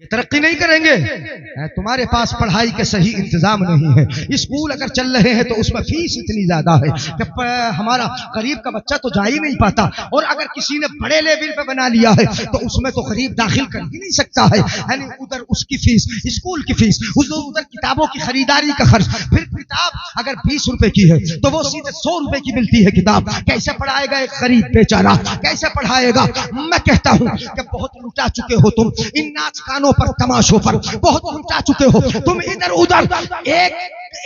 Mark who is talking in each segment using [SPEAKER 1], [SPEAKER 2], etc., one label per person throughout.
[SPEAKER 1] तरक्की नहीं करेंगे। तुम्हारे पास पढ़ाई के सही इंतजाम नहीं है। स्कूल अगर चल रहे हैं तो उसमें फीस इतनी ज्यादा है कि हमारा गरीब का बच्चा तो जा ही नहीं पाता, और अगर किसी ने बड़े लेवल पे बना लिया है तो उसमें तो गरीब दाखिल कर ही नहीं सकता है। यानी उधर उसकी फीस, स्कूल की फीस, उधर किताबों की खरीदारी का खर्च, फिर किताब अगर 20 रुपए की है तो वो सीधे 100 रुपए की मिलती है किताब। कैसे पढ़ाएगा एक गरीब बेचारा, कैसे पढ़ाएगा? मैं कहता हूँ कि बहुत लुटा चुके हो तुम इन नाच कानों पर, तमाशों पर बहुत लुटा चुके हो तुम। इधर उधर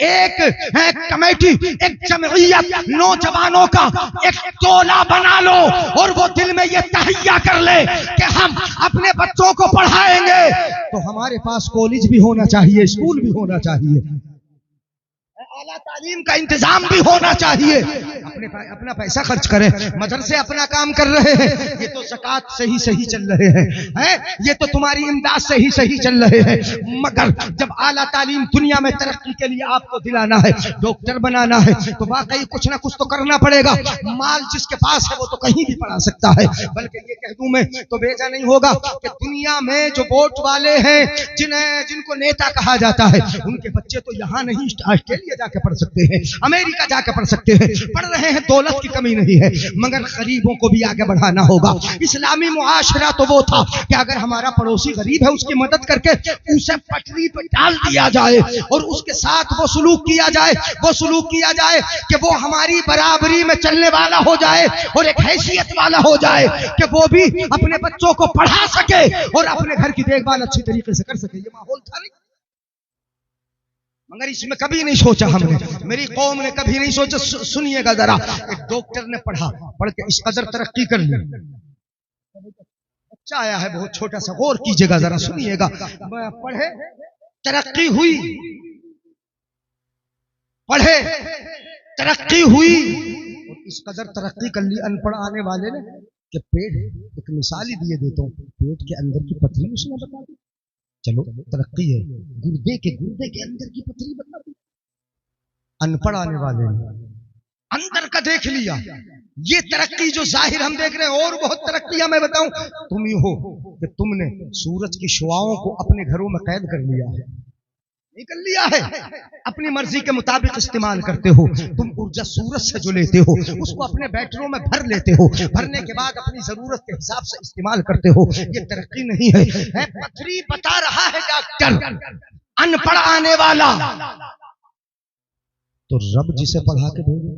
[SPEAKER 1] एक कमेटी, एक जमइयत, नौजवानों का एक टोला बना लो और वो दिल में ये तहैया कर ले कि हम अपने बच्चों को पढ़ाएंगे। तो हमारे पास कॉलेज भी होना चाहिए, स्कूल भी होना चाहिए, आला तालीम का इंतजाम भी होना चाहिए। अपना पैसा खर्च करें, मदरसे अपना काम कर रहे हैं, ये तो ज़कात से ही सही चल रहे हैं, ये तो तुम्हारी इमदाद से ही सही चल रहे हैं। मगर जब आला तालीम दुनिया में तरक्की के लिए आपको दिलाना है, डॉक्टर बनाना है, तो वाकई कुछ ना कुछ तो करना पड़ेगा। माल जिसके पास है वो तो कहीं भी पढ़ा सकता है। बल्कि ये कह दूं मैं तो बेजा नहीं होगा कि दुनिया में जो वोट वाले हैं, जिनको नेता कहा जाता है, उनके बच्चे तो यहाँ नहीं ऑस्ट्रेलिया जाके पढ़ सकते हैं, अमेरिका जाके पढ़ सकते हैं, पढ़ रहे हैं, दौलत की कमी नहीं है। मगर गरीबों को भी आगे बढ़ाना होगा। इस्लामी मुआशरा तो वो था कि अगर हमारा पड़ोसी गरीब है उसकी मदद करके उसे पटरी पर डाल दिया जाए और उसके साथ वो सलूक किया जाए कि वो हमारी बराबरी में चलने वाला हो जाए और एक हैसियत वाला हो जाए कि वो भी अपने बच्चों को पढ़ा सके और अपने घर की देखभाल अच्छी तरीके से कर सके। ये माहौल था नहीं, मगर इसमें कभी नहीं सोचा हमने, मेरी कौम ने कभी नहीं सोचा। सुनिएगा जरा, एक डॉक्टर ने पढ़ के इस कदर तरक्की कर ली। बच्चा आया है बहुत छोटा सा, गौर कीजिएगा जरा, सुनिएगा। पढ़े, तरक्की हुई, पढ़े, तरक्की हुई, और इस कदर तरक्की कर ली अनपढ़ आने वाले ने कि पेट, एक मिसाल ही दिए देता हूँ, पेट के अंदर की पथरी उसने बता दी। चलो तरक्की है, गुर्दे के अंदर की पथरी बता दी। अनपढ़ आने वाले ने अंदर का देख लिया। ये तरक्की जो जाहिर हम देख रहे हैं, और बहुत तरक्कियां मैं बताऊं। तुम ही हो कि तुमने सूरज की शुआओं को अपने घरों में कैद कर लिया है, निकल लिया है, अपनी मर्जी के मुताबिक इस्तेमाल करते हो। तुम ऊर्जा सूरज से जो लेते हो उसको अपने बैटरियों में भर लेते हो, भरने के बाद अपनी जरूरत के हिसाब से इस्तेमाल करते हो। ये तरक्की नहीं है। पथरी बता रहा है डॉक्टर, अनपढ़ आने वाला, तो रब जिसे पढ़ा के भेजे।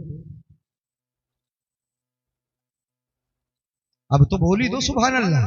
[SPEAKER 1] अब तो बोली दो सुभान अल्लाह।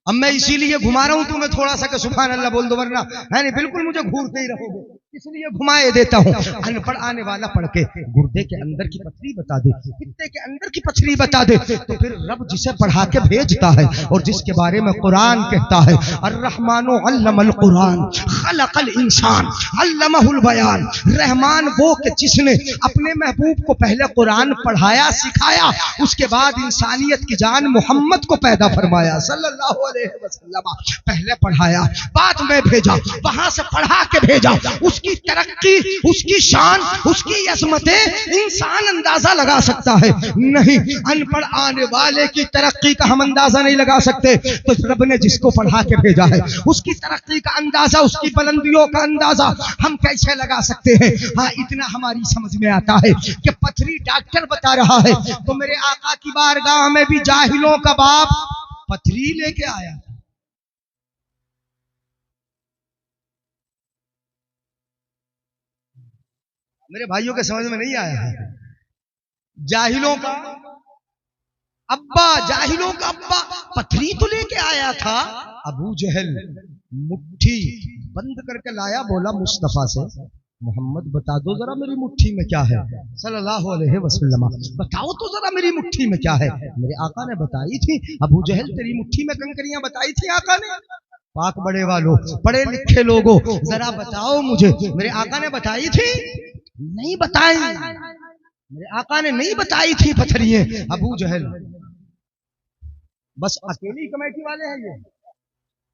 [SPEAKER 1] अब मैं इसीलिए घुमा रहा हूं तुम्हें थोड़ा सा कि सुभान अल्लाह बोल दो, वरना है नहीं बिल्कुल मुझे घूरते ही रहोगे, इसलिए घुमाए देता हूं। अनपढ़ आने वाला पढ़ के गुर्दे के अंदर की पथरी बता दे, पित्ते के अंदर की पथरी बता दे, तो फिर रब जिसे पढ़ा के भेजता है और जिसके बारे में कुरान कहता है, अर्रहमानु अल्लमल कुरान खलकल इंसान अल्लमहुल बयान। रहमान वो कि जिसने अपने महबूब को पहले कुरान पढ़ाया, सिखाया, उसके बाद इंसानियत की जान मोहम्मद को पैदा फरमाया सल्लल्लाहु अलैहि वसल्लम। पहले पढ़ाया, बाद में भेजा, वहां से पढ़ा के भेजा। उसकी तरक्की, उसकी शान, उसकी अज़मतें इंसान अंदाजा लगा सकता है, नहीं अनपढ़ आने वाले की तरक्की का हम अंदाजा नहीं लगा सकते। तो रब ने जिसको पढ़ा के भेजा है उसकी तरक्की का अंदाजा, उसकी बुलंदियों का अंदाजा हम कैसे लगा सकते हैं? हाँ, इतना हमारी समझ में आता है कि पथरी डॉक्टर बता रहा है, तो मेरे आका की बारगाह में भी जाहिलों का बाप पथरी लेके आया। मेरे भाइयों के समझ में नहीं आया है। जाहिलों का अब्बा, जाहिलों का अब्बा पथरी तो लेके आया था। अबू जहल मुट्ठी बंद करके लाया, बोला मुस्तफा से, मोहम्मद बता दो जरा मेरी मुट्ठी में क्या है, सल्लल्लाहु अलैहि वसल्लम, बताओ तो जरा मेरी मुट्ठी में क्या है। मेरे आका ने बताई थी। अबू जहल तेरी मुट्ठी में कंकरियां बताई थी आका ने? पाक बड़े वालों, पढ़े लिखे लोगों, जरा बताओ मुझे, मेरे आका ने बताई थी? नहीं बताई, मेरे आका ने नहीं बताई थी पथरिये। अबू जहल बस अकेली कमेटी वाले हैं ये,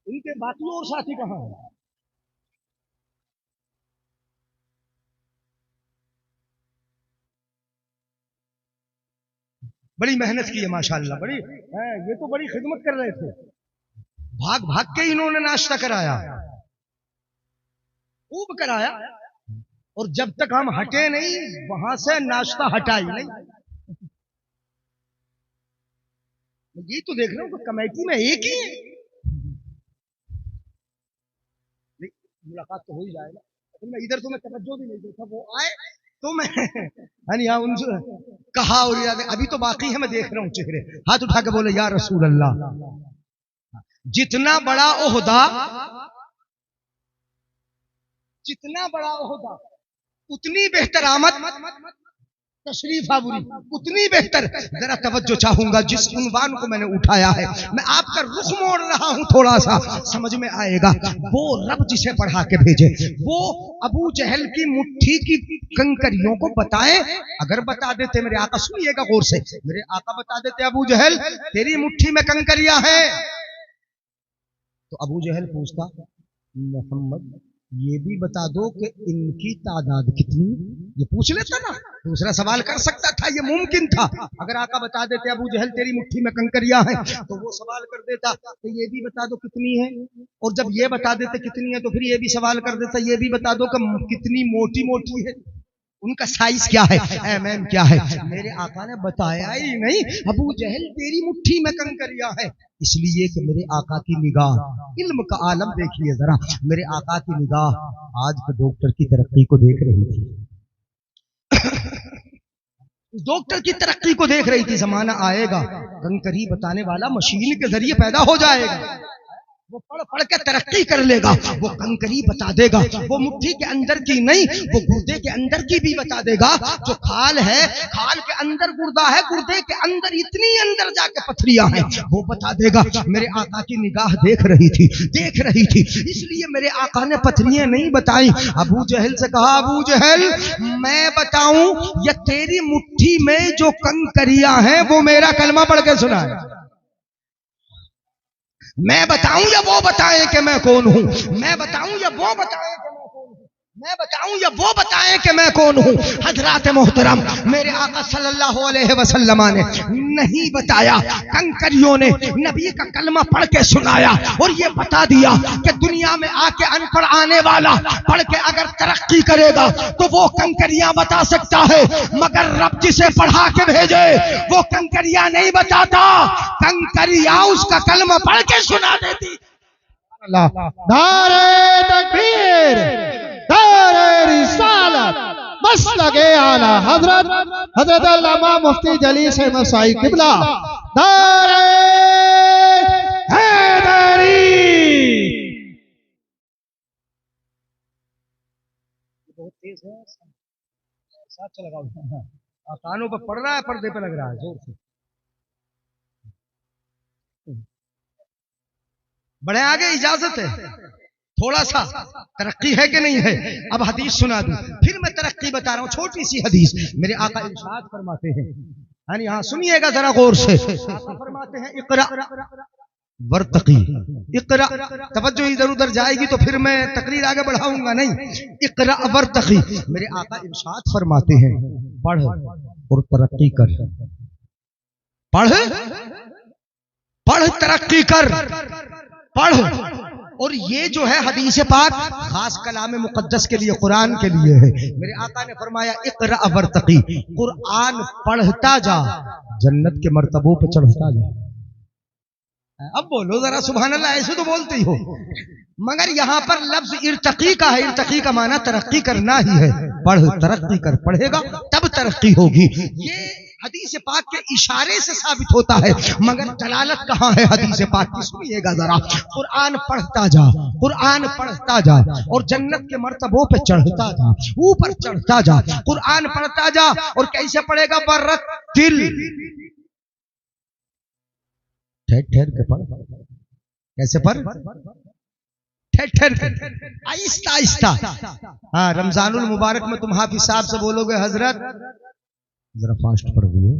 [SPEAKER 1] इनके बाकी और साथी कहां हैं? बड़ी मेहनत की है माशाल्लाह, बड़ी है, ये तो बड़ी खिदमत कर रहे थे। भाग भाग के इन्होंने नाश्ता कराया, खूब कराया, और जब तक हम हटे नहीं वहां से नाश्ता हटा ही नहीं। ये तो देख रहा हूं कि कमेटी में एक ही है, मुलाकात तो हो ही जाएगा। तो मैं इधर तुम्हें तवज्जो भी नहीं देखा, वो आए तो मैं यहाँ उनसे कहा, और याद अभी तो बाकी है, मैं देख रहा हूँ चेहरे, हाथ उठा के बोले या रसूल अल्लाह, जितना बड़ा ओहदा, जितना बड़ा ओहदा उतनी बेहतर आमद, तशरीफ आबूरी उतनी बेहतर। जरा तवज्जो चाहूंगा, जिस उन्वान को मैंने उठाया है, मैं आपका रुख मोड़ रहा हूं, थोड़ा सा समझ में आएगा। वो रब जिसे पढ़ा के भेजे, वो अबू जहल की मुट्ठी की कंकरियों को बताए। अगर बता देते, मेरे आका सुनिएगा गौर से, मेरे आका बता देते अबू जहल तेरी मुट्ठी में कंकरियां है, तो अबू जहल पूछता मोहम्मद ये भी बता दो कि इनकी तादाद कितनी, ये पूछ लेता ना, दूसरा सवाल कर सकता था, ये मुमकिन था। अगर आका बता देते अबू जहल तेरी मुट्ठी में कंकरियां हैं, तो वो सवाल कर देता तो ये भी बता दो कितनी है, और जब ये बता देते कितनी है तो फिर ये भी सवाल कर देता ये भी बता दो कि कितनी मोटी मोटी है, उनका साइज क्या है, एमएम क्या है। मेरे आका ने बताया ही नहीं, अबू जहल तेरी मुट्ठी में कंकरियां है, इसलिए कि मेरे आका की निगाह, इल्म का आलम देखिए जरा, मेरे आका की निगाह आज के डॉक्टर की तरक्की को देख रही थी, डॉक्टर की तरक्की को देख रही थी। जमाना आएगा कंकरी बताने वाला मशीन के जरिए पैदा हो जाएगा, वो पढ़ पढ़ के तरक्की कर लेगा, वो कंकरी बता देगा, वो मुट्ठी के अंदर की नहीं, वो गुर्दे के अंदर की भी बता देगा। जो खाल है, खाल के अंदर गुर्दा है, गुर्दे के अंदर इतनी अंदर जाके पथरियां हैं, वो बता देगा। मेरे आका की निगाह देख रही थी, देख रही थी, इसलिए मेरे आका ने पथरियां नहीं बताई। अबू जहल से कहा अबू जहल मैं बताऊं या तेरी मुट्ठी में जो कंकरियां हैं वो मेरा कलमा पढ़ के सुनाए, मैं बताऊं या वो बताएं कि मैं कौन हूं, मैं बताऊं या वो बताएं कि मैं कौन हूं, मैं बताऊं या वो बताएं कि मैं कौन हूं। हजरात मोहतरम, मेरे आका सल्लल्लाहु अलैहि वसल्लम ने नहीं बताया, कंकरियों ने नबी का कलमा पढ़ के सुनाया और ये बता दिया कि दुनिया में आके अनपढ़ आने वाला पढ़ के अगर तरक्की करेगा तो वो कंकरियां बता सकता है, मगर रब जिसे पढ़ा के भेजे वो कंकरियां नहीं बताता, कंकरियां उसका कलमा पढ़ के सुना देती।
[SPEAKER 2] नारे तकबीर, नारे रिसालत, मसलके आला हजरत हजरत अल्लामा मुफ्ती जलीस अहमद साई किबला, नारे हैदरी।
[SPEAKER 1] बहुत तेज है, साथ चला कानों पर पड़ रहा है, पर्दे पे लग रहा है जोर से। बड़े आगे इजाजत है, थोड़ा सा तरक्की है कि नहीं है। अब हदीस सुना दूं, फिर मैं तरक्की बता रहा हूं, छोटी सी हदीस। मेरे आका इरशाद फरमाते हैं, यानी हाँ सुनिएगा जरा गौर से, फरमाते हैं इक़रा वर्तकी, इक़रा, तवज्जो इधर उधर जाएगी तो फिर मैं तकरीर आगे बढ़ाऊंगा नहीं। इक़रा वर्तकी, मेरे आका इरशाद फरमाते हैं पढ़ और तरक्की कर, पढ़ पढ़ तरक्की कर, पढ़। और ये जो है हदीस पाक खास कलाम मुकद्दस के लिए, कुरान के लिए है। मेरे आका ने फरमाया इक़रा वर्तकी, कुरान पढ़ता जा, जन्नत के मर्तबों पे चढ़ता जा। अब बोलो जरा सुभान अल्लाह, ऐसे तो बोलते ही हो, मगर यहाँ पर लफ्ज इर्तकी का है, इर्तकी का माना तरक्की करना ही है। पढ़ तरक्की कर, पढ़ेगा तब तरक्की होगी। ये हदीस पाक के इशारे से साबित होता है, मगर दलालत कहाँ है हदीस पाक की, सुनिएगा जरा। कुरान पढ़ता जा, कुरान पढ़ता जा और जन्नत के मर्तबों पे चढ़ता जा, ऊपर चढ़ता जा। कुरान पढ़ता जा, और कैसे पढ़ेगा, बरतिल, ठहर ठहर के पढ़, कैसे पढ़, ठहर ठहर के, आहिस्ता आहिस्ता। हाँ, रमजानुल मुबारक में तुम हाफिज साहब से बोलोगे हजरत जरा फास्ट पढ़ दियो,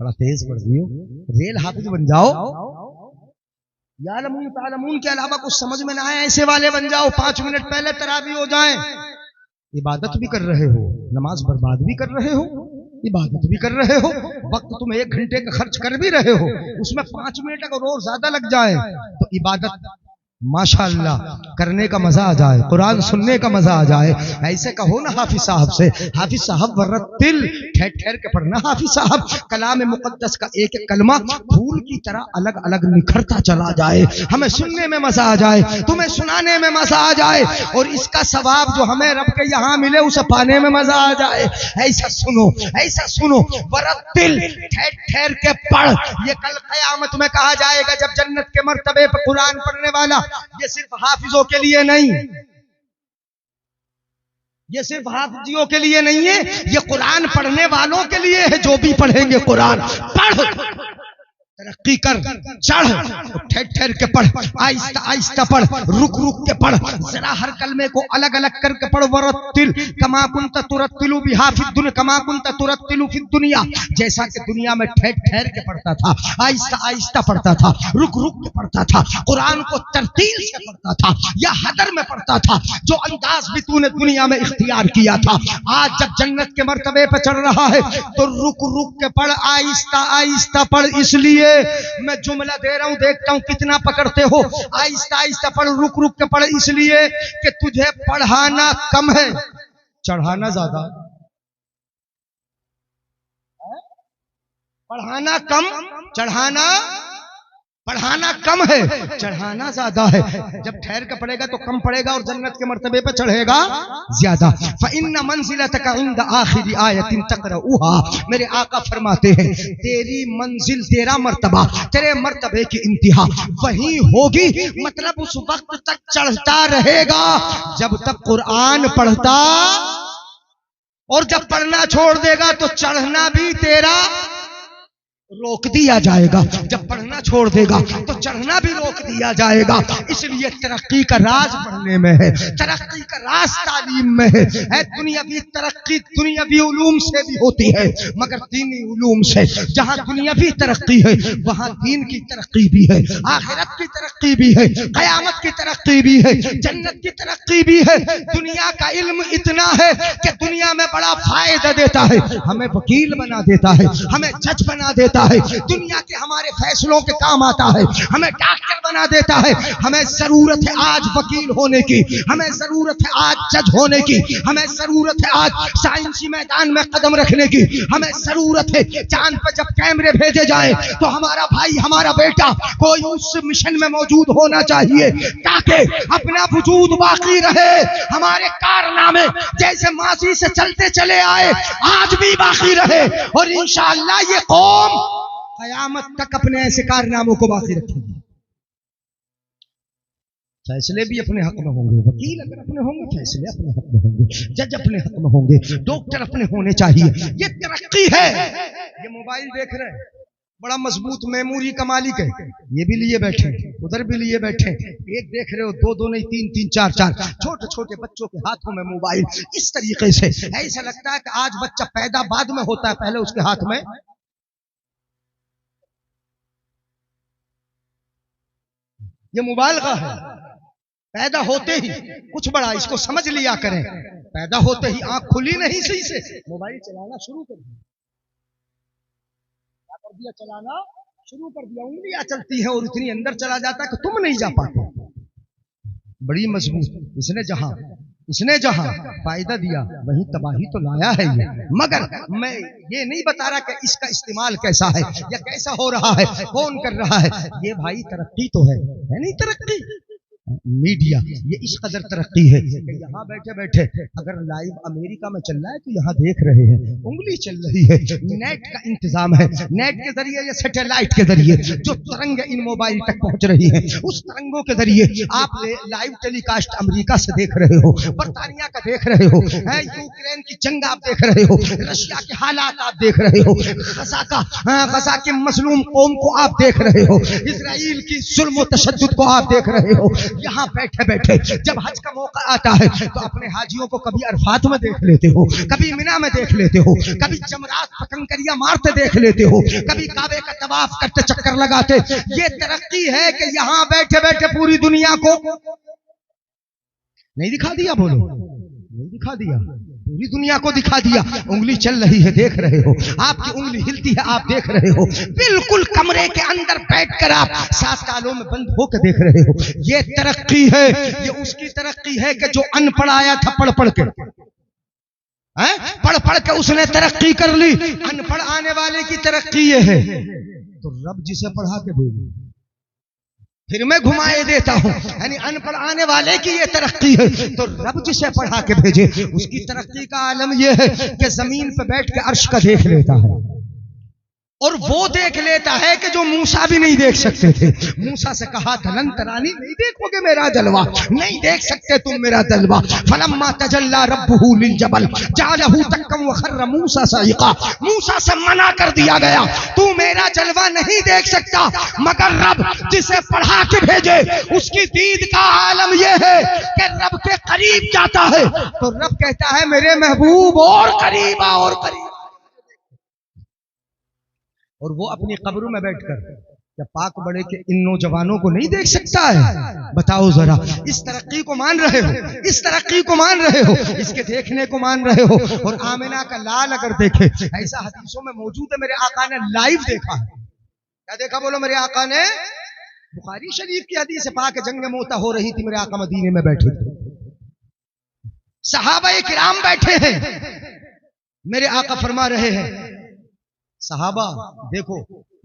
[SPEAKER 1] थोड़ा तेज पढ़ दियो, रेल हाफिज बन जाओ। यालमून तालमून के अलावा कुछ समझ में ना आए ऐसे वाले बन जाओ, 5 मिनट पहले तरावी हो जाए। इबादत भी कर रहे हो, नमाज बर्बाद भी कर रहे हो, इबादत भी कर रहे हो, वक्त तुम 1 घंटे का खर्च कर भी रहे हो, उसमें 5 मिनट अगर और ज्यादा लग जाए तो इबादत माशाअल्लाह करने का मजा आ जाए, कुरान सुनने का मजा आ जाए। ऐसे कहो ना हाफिज साहब से, हाफिज साहब वरत्तिल, ठहर ठहर के पढ़ना हाफिज साहब, कलाम मुकद्दस का एक एक कलमा फूल की तरह अलग अलग निखरता चला जाए, हमें सुनने में मजा आ जाए, तुम्हें सुनाने में मजा आ जाए, और इसका सवाब जो हमें रब के यहाँ मिले उसे पाने में मजा आ जाए। ऐसा सुनो, ऐसा सुनो, वरत्तिल, ठहर ठहर के पढ़। ये कल क़यामत में कहा जाएगा जब जन्नत के मर्तबे पर कुरान पढ़ने वाला, ये सिर्फ हाफिजों के लिए नहीं, ये सिर्फ हाफिजियों के लिए नहीं है, ये कुरान पढ़ने वालों के लिए है। जो भी पढ़ेंगे कुरान, पढ़, तरक्की कर, चढ़, ठहर ठहर के पढ़, आहिस्ता आहिस्ता पढ़, रुक रुक के पढ़, जरा हर कलमे को अलग अलग करके पढ़। वरत्तिल कमा कुंत तुरत्तिलु बिहा फिद दुनिया, कमा कुंत तुरत्तिलु फिद दुनिया, जैसा कि दुनिया में ठहर ठहर के पढ़ता था, आहिस्ता आहिस्ता पढ़ता था, रुक रुक के पढ़ता था, कुरान को तरतील से पढ़ता था या हदर में पढ़ता था, जो अंदाज भी तूने दुनिया में इख्तियार किया था, आज जब जन्नत के मर्तबे पर चढ़ रहा है तो रुक रुक के पढ़, आहिस्ता आहिस्ता पढ़। इसलिए मैं जुमला दे रहा हूं, देखता हूं कितना पकड़ते हो। आहिस्ता आहिस्ता पढ़, रुक रुक के पढ़, इसलिए कि तुझे पढ़ाना कम है, चढ़ाना ज्यादा। पढ़ाना कम, चढ़ाना, पढ़ाना कम है, चढ़ाना ज्यादा है। जब ठहर के पढ़ेगा तो कम पढ़ेगा और जन्नत के मर्तबे पे चढ़ेगा ज्यादा। फ़इन्न मंज़िलतक इंद आखिरी आयतिन तक़रऊहा, मेरे आका फरमाते हैं तेरी मंजिल, तेरा मर्तबा, तेरे मर्तबे की इंतहा वही होगी, मतलब उस वक्त तक चढ़ता रहेगा जब तक कुरान पढ़ता, और जब पढ़ना छोड़ देगा तो चढ़ना भी तेरा रोक दिया जाएगा। जब पढ़ना छोड़ देगा तो चढ़ना भी रोक दिया जाएगा। इसलिए तरक्की का राज पढ़ने में है, तरक्की का राज तालीम में है। दुनियावी तरक्की दुनियावी उलूम से भी होती है, मगर दीनी उलूम से। जहाँ दुनियावी तरक्की है वहाँ दीन की तरक्की भी है, आखिरत की तरक्की भी है, क़यामत की तरक्की भी है, जन्नत की तरक्की भी है। दुनिया का इल्म इतना है कि दुनिया में बड़ा फायदा देता है, हमें वकील बना देता है, हमें जज बना देता है, दुनिया के हमारे फैसलों के काम आता है, हमें डॉक्टर बना देता है। हमें जरूरत है आज वकील होने की, हमें जरूरत है आज जज होने की, हमें जरूरत है आज साइंसी मैदान में कदम रखने की, हमें जरूरत है चांद पर जब कैमरे भेजे जाए तो हमारा भाई, हमारा बेटा कोई उस मिशन में मौजूद होना चाहिए ताकि अपना वजूद बाकी रहे, हमारे कारनामे जैसे माजी से चलते चले आए आज भी बाकी रहे, और इंशाअल्लाह ये कौम क़यामत तक अपने ऐसे कारनामों को बाकी रखेगी। फैसले भी अपने हक में होंगे, वकील अगर अपने होंगे, फैसले अपने हक में होंगे, जज अपने हक में होंगे, डॉक्टर अपने होने चाहिए। ये तरक्की है। ये मोबाइल देख रहे हैं, बड़ा मजबूत मेमोरी का मालिक है, ये भी लिए बैठे, उधर भी लिए बैठे, एक देख रहे हो, दो दो नहीं, तीन तीन, चार चार, छोटे छोटे बच्चों के हाथों में मोबाइल। इस तरीके से ऐसा लगता है कि आज बच्चा पैदा बाद में होता है, पहले उसके हाथ में ये मोबाइल का है। पैदा होते ही कुछ बड़ा इसको समझ लिया करें, पैदा होते ही आंख खुली नहीं सही से मोबाइल चलाना शुरू कर दिया, क्या कर दिया, चलाना शुरू कर दिया, उंगलियां चलती है और इतनी अंदर चला जाता है कि तुम नहीं जा पाते। बड़ी मजबूत, इसने जहां फायदा दिया वहीं तबाही तो लाया है ये। मगर मैं ये नहीं बता रहा कि इसका इस्तेमाल कैसा है या कैसा हो रहा है, कौन कर रहा है। ये भाई तरक्की तो है नहीं तरक्की। मीडिया ये इस कदर तरक्की है कि यहाँ बैठे बैठे अगर लाइव अमेरिका में चल रहा है तो यहाँ देख रहे हैं, उंगली चल रही है, नेट का इंतजाम है, नेट के जरिए या सैटेलाइट के जरिए जो तरंग इन मोबाइल तक पहुंच रही है, उस तरंगों के जरिए आप लाइव टेलीकास्ट अमेरिका से देख रहे हो, बरतानिया का देख रहे हो, यूक्रेन की जंग आप देख रहे हो, रशिया के हालात आप देख रहे हो, गजा के मजलूम कौम को आप देख रहे हो, इजराइल की जुल्म व तशद्दुद को आप देख रहे हो। यहाँ बैठे बैठे जब हज का मौका आता है तो अपने हाजियों को कभी अरफात में देख लेते हो, कभी मिना में देख लेते हो, कभी जमरात पकंकरिया मारते देख लेते हो, कभी काबे का तवाफ करते चक्कर लगाते। ये तरक्की है कि यहाँ बैठे बैठे पूरी दुनिया को नहीं दिखा दिया, बोलो नहीं दिखा दिया, पूरी दुनिया को दिखा दिया। उंगली चल रही है, देख रहे हो, आपकी उंगली हिलती है, आप देख रहे हो, बिल्कुल कमरे के अंदर बैठकर आप 7 तालों में बंद होकर देख रहे हो। ये तरक्की है, ये उसकी तरक्की है कि जो अनपढ़ आया था पढ़ पढ़ के, पढ़ पढ़ के उसने तरक्की कर ली। अनपढ़ आने वाले की तरक्की ये है। तो रब जिसे पढ़ा के भेजे, फिर मैं घुमाए देता हूं, यानी अनपढ़ आने वाले की ये तरक्की है। तो रब जिसे पढ़ा के भेजे उसकी तरक्की का आलम यह है कि जमीन पे बैठ के अर्श का देख लेता है, और वो देख लेता है कि जो मूसा भी नहीं देख सकते थे। मूसा से कहा था लन तरानी, नहीं देखोगे मेरा जलवा, नहीं देख सकते तुम मेरा जलवा। फलम्मा तजल्ला रब्बुहु लिल जबल जअलहु दक्कन व खर्र मूसा सईका, मूसा से मना कर दिया गया, तू मेरा जलवा नहीं देख सकता। मगर रब जिसे पढ़ा के भेजे उसकी दीद का आलम यह है कि रब के करीब जाता है। तो रब कहता है मेरे महबूब और करीब आ, और करीब। और वो अपनी कब्र में बैठकर क्या पाक बड़े के इन नौजवानों को नहीं देख सकता है? बताओ जरा, इस तरक्की को मान रहे हो, इस तरक्की को मान रहे हो, इसके देखने को मान रहे हो। और आमिना का लाल अगर देखे, ऐसा हदीसों में मौजूद है, मेरे आका ने लाइव देखा है। क्या देखा बोलो? मेरे आका ने, बुखारी शरीफ की हदीस है, पाक जंग मोता हो रही थी, मेरे आका मदीने में बैठे थे, सहाबा किराम बैठे हैं, मेरे आका फरमा रहे हैं सहाबा देखो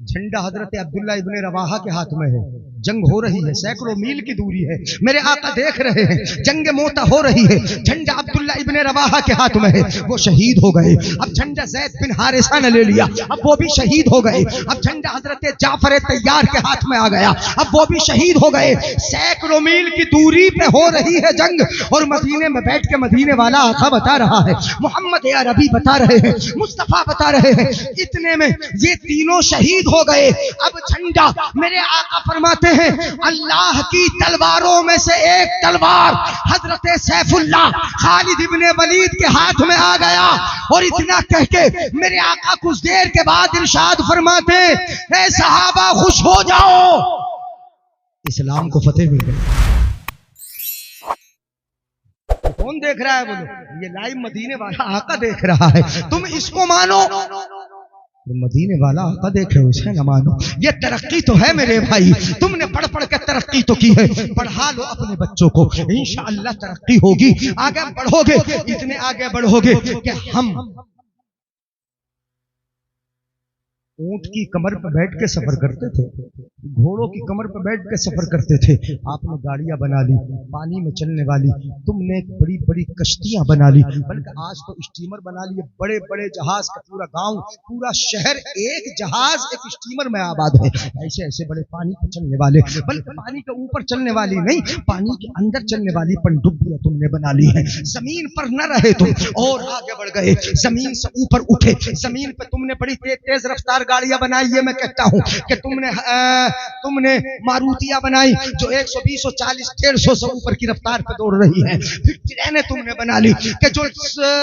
[SPEAKER 1] झंडा हजरत अब्दुल्ला इब्ने रवाहा के हाथ में है, जंग हो रही है, सैकड़ों मील की दूरी है, मेरे आका देख रहे हैं, जंग मोता हो रही है, झंडा अब्दुल्ला इब्ने रवाहा के हाथ में है, वो शहीद हो गए। अब झंडा ज़ैद बिन हारिसा ने ले लिया, अब वो भी शहीद हो गए। अब झंडा हजरत जाफर तैयार के हाथ में आ गया, अब वो भी शहीद हो गए। सैकड़ों मील की दूरी पे हो रही है जंग, और मदीने में बैठ के मदीने वाला आका बता रहा है, मोहम्मद अरबी बता रहे हैं, मुस्तफा बता रहे हैं, इतने में ये तीनों शहीद हो गए। अब झंडा, मेरे आका फरमाते हैं अल्लाह की तलवारों में से एक तलवार हजरत सैफुल्लाह खालिद इब्ने वलीद के हाथ में आ गया। और इतना कह के मेरे आका कुछ देर के बाद इरशाद फरमाते, ऐ सहाबा खुश हो जाओ, इस्लाम को फतेह मिल गई। कौन देख रहा है बोलो? ये लाइव मदीने वाला आका देख रहा है। तुम इसको मानो, मदीने वाला आका देखे उसे न मानो। ये तरक्की तो है मेरे भाई, तुमने पढ़ पढ़ के तरक्की तो की है, पढ़ा लो अपने बच्चों को, इंशाअल्लाह तरक्की होगी, आगे बढ़ोगे, इतने आगे बढ़ोगे कि हम ऊंट की कमर पर बैठ के सफर करते थे, घोड़ों की कमर पर बैठ के सफर करते थे, आपने गाड़ियां बना ली पानी में चलने वाली, तुमने बड़ी बड़ी कश्तियां बना ली, बल्कि आज तो स्टीमर बना लिए, बड़े बड़े जहाज का पूरा गांव, पूरा शहर एक जहाज एक स्टीमर में आबाद है। ऐसे ऐसे बड़े पानी पर चलने वाले, बल्कि पानी के ऊपर चलने वाली नहीं, पानी के अंदर चलने वाली पनडुब्बियां तुमने बना ली है। जमीन पर न रहे तुम और आगे बढ़ गए, जमीन से ऊपर उठे, जमीन पर तुमने बड़ी तेज रफ्तार गाड़ियां बनाई। ये मैं कहता हूं कि तुमने मारुतियां बनाई जो 120 140 150 से ऊपर की रफ्तार पे दौड़ रही है। फिर ट्रेनें तुमने बना ली कि जो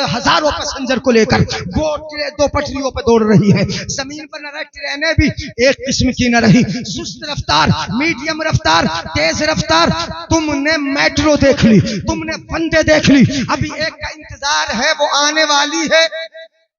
[SPEAKER 1] हजारों पैसेंजर को लेकर वो दो पटरियों पे दौड़ रही है। जमीन पर न रही ट्रेनें भी एक किस्म की न रही, सुस्त रफ्तार, मीडियम रफ्तार, तेज रफ्तार। तुमने मेट्रो देख ली, तुमने बंदे देख ली, अभी एक का इंतजार है, वो आने वाली है।